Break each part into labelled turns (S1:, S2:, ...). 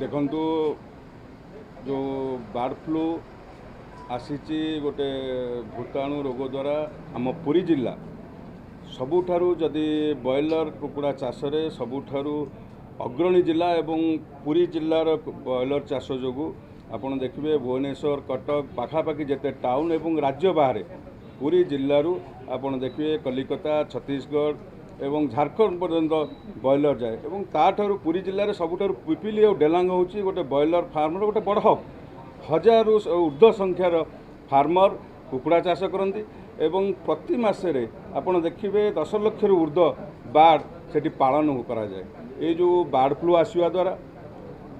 S1: देखु जो bird flu आसी गोटे भूताणु रोग द्वारा आम पुरी जिला सबुठारु जदि बॉयलर कुकुड़ा चाष सबुठारु अग्रणी जिला एवं पुरी जिलार बॉयलर चाष जो आपड़ देखिए भुवनेश्वर कटक पाखापाखि जिते टाउन एवं राज्य बाहर पुरी जिलूर आपड़ देखिए कलिकता छत्तीसगढ़ एवं झारखंड पर्यंत बॉयलर जाए एवं ताठू पुरी जिले में सबुठारु पिपिली और डेलांग होची गोटे बॉयलर फार्मर गोटे बड़ हब हजार ऊर्ध्व संख्यार फार्मर कुकुड़ा चाष करती एवं प्रति मासरे आपड़ देखिए 10 लाख ऊर्ध्व बार्ड से पालन कराए। ये जो बर्ड फ्लू आसवा द्वारा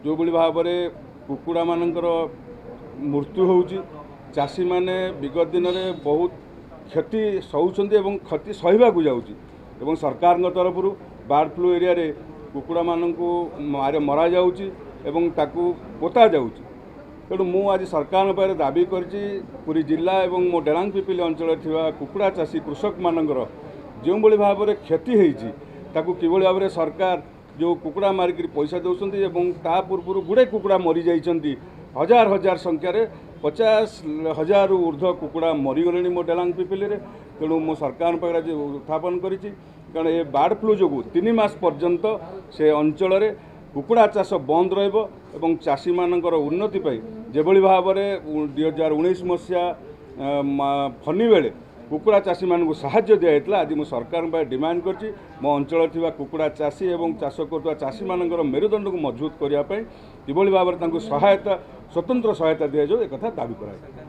S1: जो भाव में कुकुड़ा मानकर मृत्यु होची चाषी माने विगत दिन में बहुत क्षति सहउछन्ति एवं क्षति सहिबाकु जाउची एवं सरकार तरफ बर्ड फ्लू एरिया रे कुकुड़ा मानकु मरा जाउची एवं ताकू पोता जाउची। तेणु मु आज सरकार पाखे दाबी करछि पुरी जिला एवं मो डेलांग पिपिली अंचल थिबा कुकुड़ा चाषी कृषक मानकर जो भाव में क्षति होईची ताकू किभଳି भाव में सरकार जो कुकुड़ा मारिक पैसा दौरान एवं ता पूर्व गुड़े कुकुड़ा मरी जाइछन्ति हजार हजार संख्यार 50,000 ऊर्ध्व कुकुड़ा मरीगले मो डेलांग पिपिली रे। तेणु मो सरकार पाखे आज उत्थापन करिछि कारण ये बर्ड फ्लू जो 3 मास पर्यंत से अंचल रे कुकुड़ा चाष बंद रहिबो एवं चाषी मानकर उन्नति पाई जेभଳି भाव में 2019 मसीहा फनी बेले कुकुड़ा चाषी मानकु साहाय्य दिया आज मु सरकार पाखे डिमांड करछि मो अंचल थिबा कुकुड़ा चाषी एवं चाष करथुवा चाषी मानकर मेरुदंड को मजबूत करिया पई किभଳି भाव में तांकु सहायता स्वतंत्र सहायता दिया जाऊ एक दाबी करा।